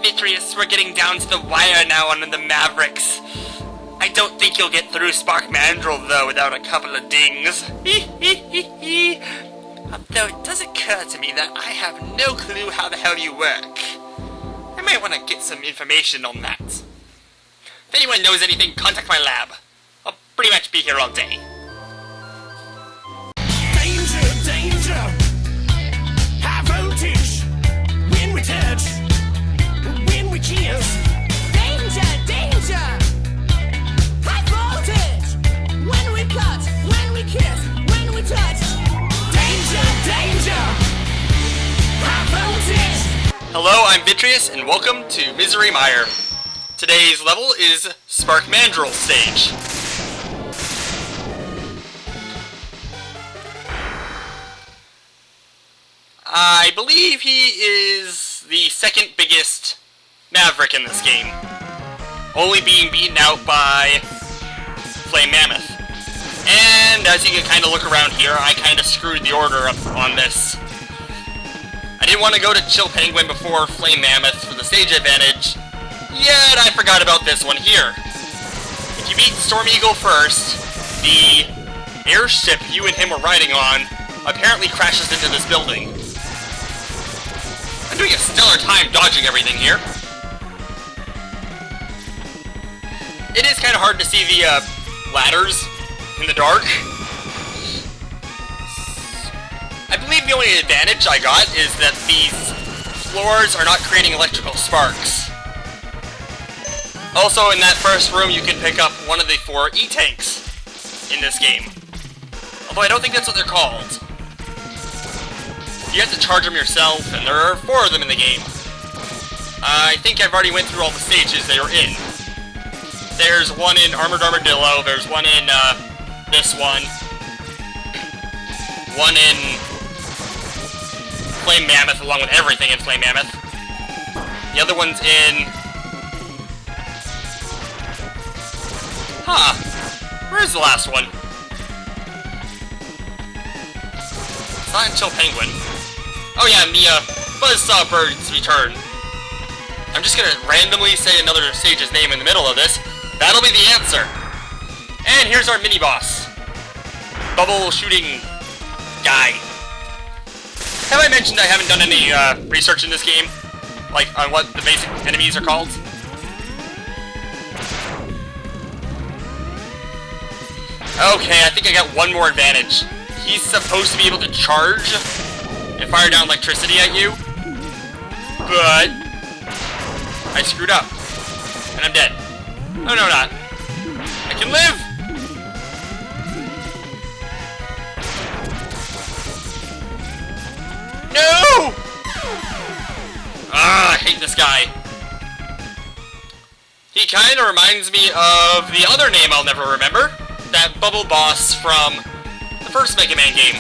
Vitreous, we're getting down to the wire now on the Mavericks. I don't think you'll get through Spark Mandrill, though, without a couple of dings. Though it does occur to me that I have no clue how the hell you work. I might want to get some information on that. If anyone knows anything, contact my lab. I'll pretty much be here all day. Danger, danger, high voltage, when we touch, when we kiss. Danger, danger, high voltage, when we cut, when we kiss, when we touch. Danger, danger, high voltage. Hello, I'm Vitreous, and welcome to Misery Mire. Today's level is Spark Mandrill stage. I believe he is the second biggest Maverick in this game, only being beaten out by Flame Mammoth. And as you can kind of look around here, I kind of screwed the order up on this. I didn't want to go to Chill Penguin before Flame Mammoth for the stage advantage, yet I forgot about this one here. If you beat Storm Eagle first, the airship you and him were riding on apparently crashes into this building. I'm doing a stellar time dodging everything here. It is kind of hard to see the ladders in the dark. I believe the only advantage I got is that these floors are not creating electrical sparks. Also, in that first room, you can pick up one of the 4 E-tanks in this game. Although I don't think that's what they're called. You have to charge them yourself, and there are 4 of them in the game. I think I've already went through all the stages they are in. There's one in Armored Armadillo, there's one in this one in Flame Mammoth, along with everything in Flame Mammoth. The other one's in... Where's the last one? It's not in Chill Penguin. Oh yeah, and the Buzzsaw Bird's Return. I'm just gonna randomly say another stage's name in the middle of this. That'll be the answer. And here's our mini-boss. Bubble shooting guy. Have I mentioned I haven't done any research in this game? Like, on what the basic enemies are called? Okay, I think I got one more advantage. He's supposed to be able to charge and fire down electricity at you, but I screwed up, and I'm dead. Oh, no, not. I can live! No! I hate this guy. He kind of reminds me of the other name I'll never remember. That bubble boss from the first Mega Man game.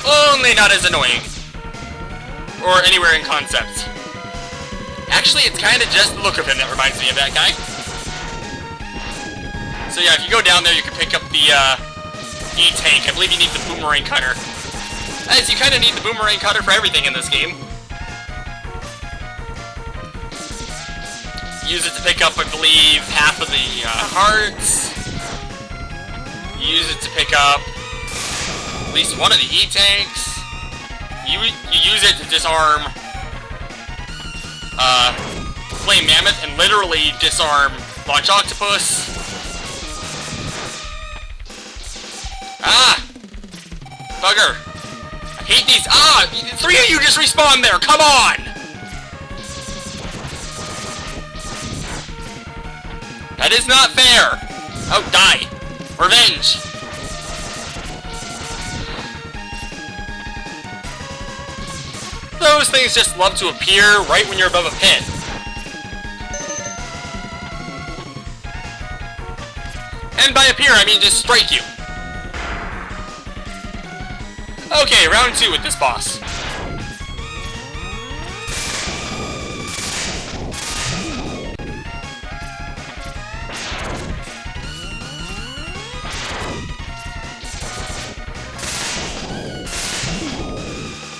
Only not as annoying. Or anywhere in concept. Actually, it's kind of just the look of him that reminds me of that guy. So yeah, if you go down there, you can pick up the E-tank. I believe you need the boomerang cutter. As you kind of need the boomerang cutter for everything in this game. Use it to pick up, I believe, half of the hearts. Use it to pick up at least one of the E-tanks. You use it to disarm Flame Mammoth and literally disarm Launch Octopus. Bugger. I hate these. 3 of you just respawned there. Come on. That is not fair. Oh, die. Revenge. Those things just love to appear right when you're above a pit. And by appear, I mean just strike you. Okay, round 2 with this boss.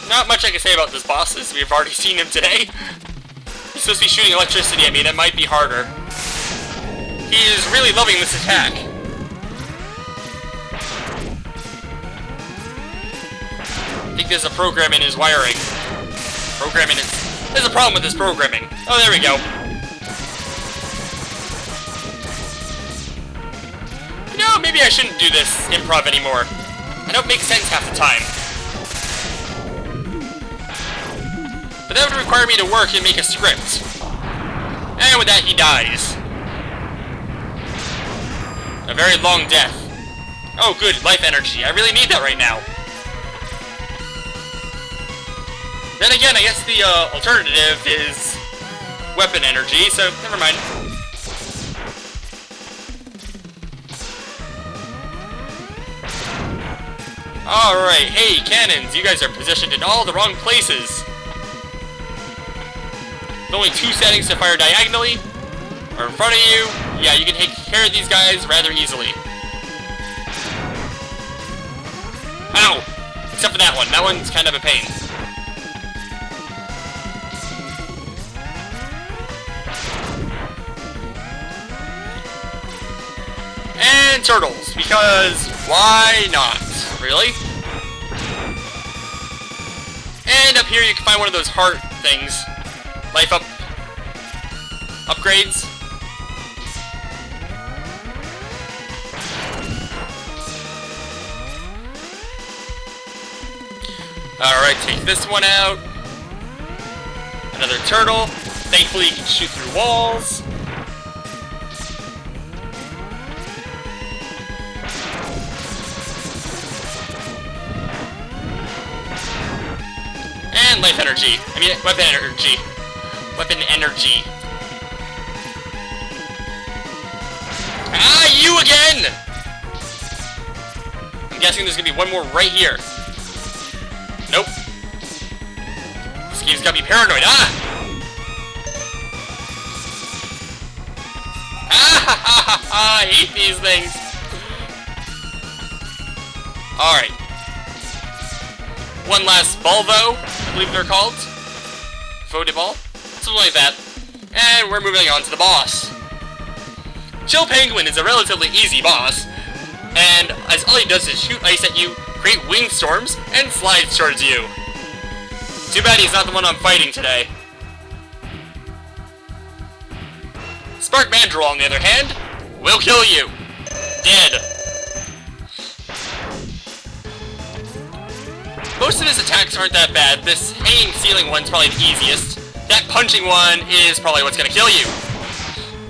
Not much I can say about this boss, as we've already seen him today. He's supposed to be shooting electricity at me, that might be harder. He is really loving this attack. I think there's a program in his wiring. Programming it. There's a problem with this programming. Oh, there we go. You know, maybe I shouldn't do this improv anymore. I don't make sense half the time. But that would require me to work and make a script. And with that, he dies. A very long death. Oh, good, life energy. I really need that right now. Then again, I guess the alternative is weapon energy, so never mind. Alright, hey, cannons, you guys are positioned in all the wrong places. With only 2 settings to fire diagonally, or in front of you, yeah, you can take care of these guys rather easily. Ow! Except for that one. That one's kind of a pain. And turtles, because why not? Really? And up here you can find one of those heart things. Life up upgrades. Alright, take this one out. Another turtle. Thankfully you can shoot through walls. And life energy. I mean, weapon energy. Weapon energy. Ah, you again! I'm guessing there's gonna be one more right here. Nope. This game's got me paranoid. Ah! Ah! I hate these things. Alright. One last ball, though. I believe they're called. Faux de ball? Something like that. And we're moving on to the boss. Chill Penguin is a relatively easy boss. And as all he does is shoot ice at you, create wing storms, and slides towards you. Too bad he's not the one I'm fighting today. Spark Mandrill, on the other hand, will kill you. Dead. Most of his attacks aren't that bad. This hanging ceiling one's probably the easiest. That punching one is probably what's gonna kill you.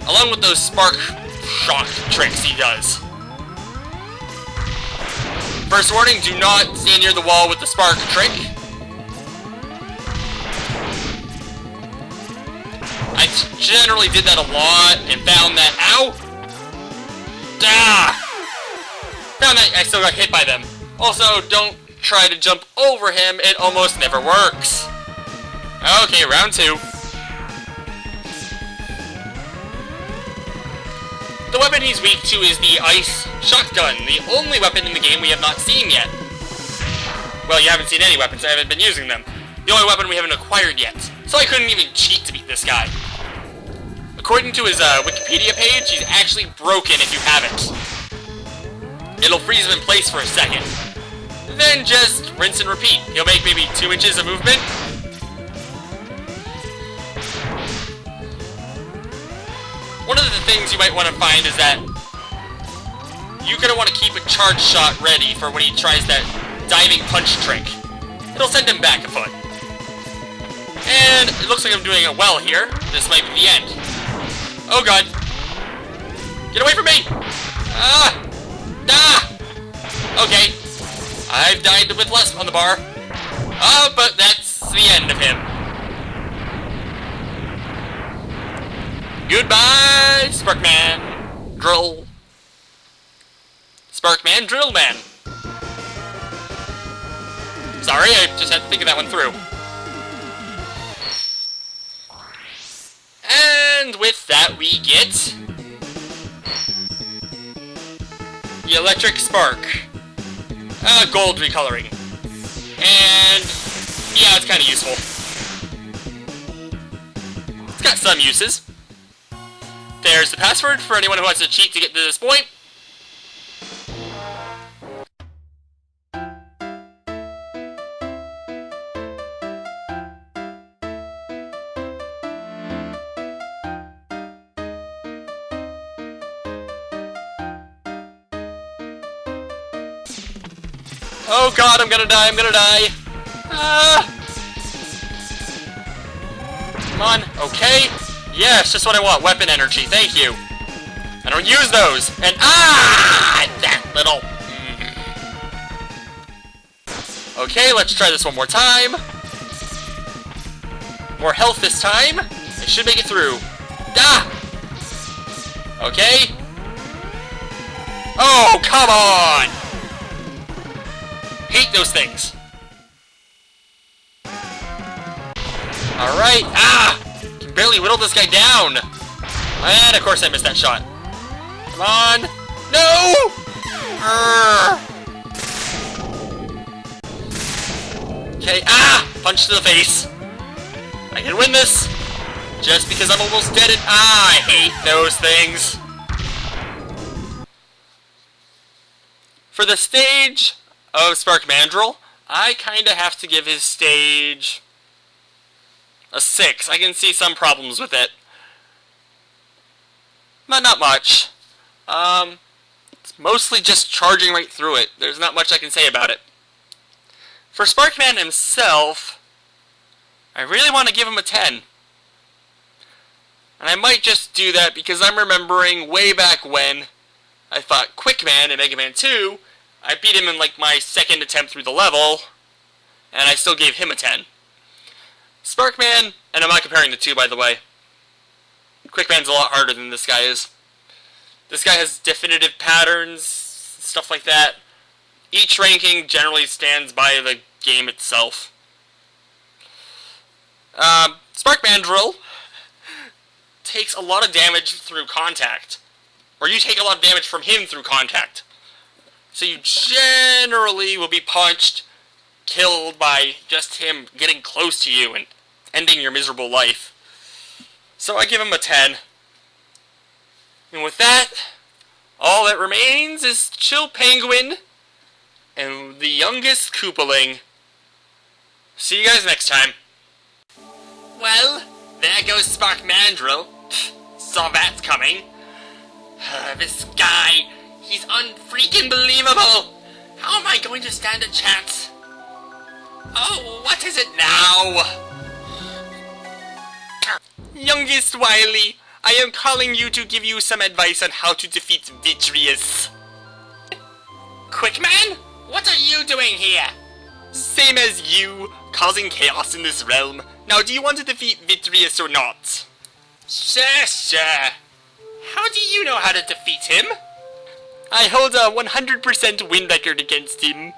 Along with those spark shock tricks he does. First warning, do not stand near the wall with the spark trick. I generally did that a lot and found that, ow! Ah! Found that I still got hit by them. Also, don't try to jump over him, it almost never works. Okay, round 2. The weapon he's weak to is the ice shotgun, the only weapon in the game we have not seen yet. Well, you haven't seen any weapons, I haven't been using them. The only weapon we haven't acquired yet, so I couldn't even cheat to beat this guy. According to his Wikipedia page, he's actually broken if you have it. It'll freeze him in place for a second. Then just rinse and repeat. He'll make maybe 2 inches of movement. One of the things you might want to find is that you're going to want to keep a charge shot ready for when he tries that diving punch trick. It'll send him back a foot. And it looks like I'm doing it well here. This might be the end. Oh god. Get away from me! Ah! Ah! Okay. I've died with less on the bar. But that's the end of him. Goodbye, Sparkman. Drill. Sparkman, Drill Man. Sorry, I just had to think of that one through. And with that we get the Electric Spark. Gold recoloring. And yeah, it's kind of useful. It's got some uses. There's the password for anyone who wants to cheat to get to this point. Oh god, I'm gonna die, I'm gonna die! Come on, okay. Yes, just what I want, weapon energy, thank you. I don't use those, and that little... Okay, let's try this one more time. More health this time. I should make it through. Okay. Oh, come on! Hate those things. Alright, can barely whittle this guy down. And of course I missed that shot. Come on. No! Okay, punch to the face. I can win this. Just because I'm almost dead and I hate those things. For the stage of Spark Mandrill, I kinda have to give his stage a 6. I can see some problems with it. But not much. It's mostly just charging right through it. There's not much I can say about it. For Sparkman himself, I really want to give him a 10. And I might just do that because I'm remembering way back when I fought Quickman in Mega Man 2, I beat him in like my second attempt through the level, and I still gave him a 10. Sparkman, and I'm not comparing the two by the way, Quickman's a lot harder than this guy is. This guy has definitive patterns, stuff like that. Each ranking generally stands by the game itself. Spark Mandrill takes a lot of damage through contact. Or you take a lot of damage from him through contact. So you generally will be punched, killed by just him getting close to you and ending your miserable life. So I give him a 10. And with that, all that remains is Chill Penguin and the youngest Koopaling. See you guys next time. Well, there goes Spark Mandrill. Saw that coming. This guy, he's unfreaking believable. How am I going to stand a chance? Oh, what is it now? Youngest Wily, I am calling you to give you some advice on how to defeat Vitreous. Quickman? What are you doing here? Same as you, causing chaos in this realm. Now, do you want to defeat Vitreous or not? Sure. How do you know how to defeat him? I hold a 100% win record against him.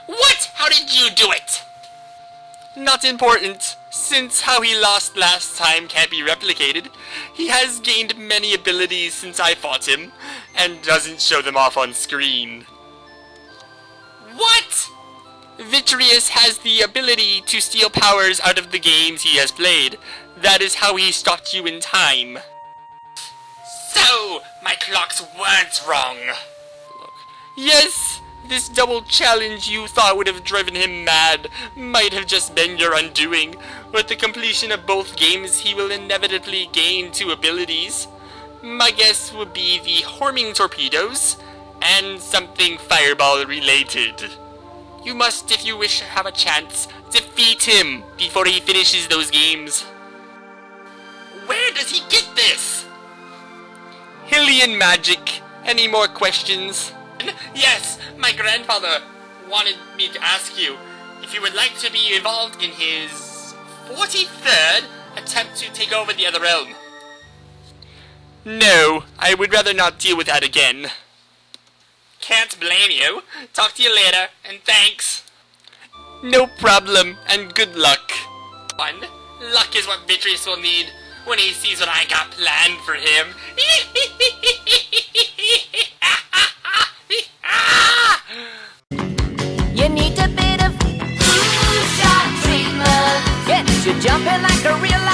What? How did you do it? Not important, since how he lost last time can't be replicated. He has gained many abilities since I fought him, and doesn't show them off on screen. What? Vitreous has the ability to steal powers out of the games he has played. That is how he stopped you in time. So, my clocks weren't wrong. Look. Yes, this double challenge you thought would have driven him mad might have just been your undoing. With the completion of both games, he will inevitably gain 2 abilities. My guess would be the Homing Torpedoes, and something Fireball related. You must, if you wish to have a chance, defeat him before he finishes those games. Where does he get this? Hylian magic. Any more questions? Yes, my grandfather wanted me to ask you if you would like to be involved in his 43rd attempt to take over the other realm. No, I would rather not deal with that again. Can't blame you. Talk to you later, and thanks. No problem, and good luck. Luck is what Vitreous will need when he sees what I got planned for him. You need a bit of moonshot treatment. Gets you jumping like a real